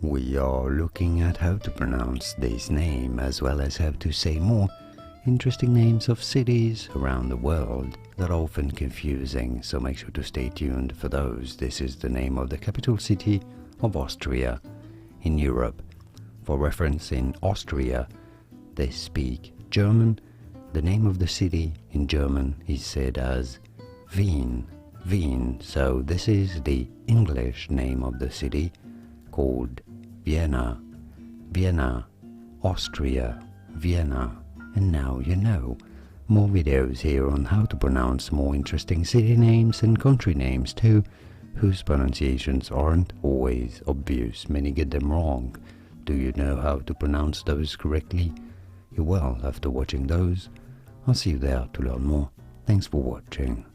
We are looking at how to pronounce this name as well as how to say more interesting names of cities around the world that are often confusing, so make sure to stay tuned for those. This is the name of the capital city of Austria in Europe. For reference, in Austria they speak German. The name of the city in German is said as Wien, Wien. So this is the English name of the city, called Vienna, Vienna, Austria, Vienna. And now you know. More videos here on how to pronounce more interesting city names and country names too, whose pronunciations aren't always obvious. Many get them wrong. Do you know how to pronounce those correctly? You will after watching those. I'll see you there to learn more. Thanks for watching.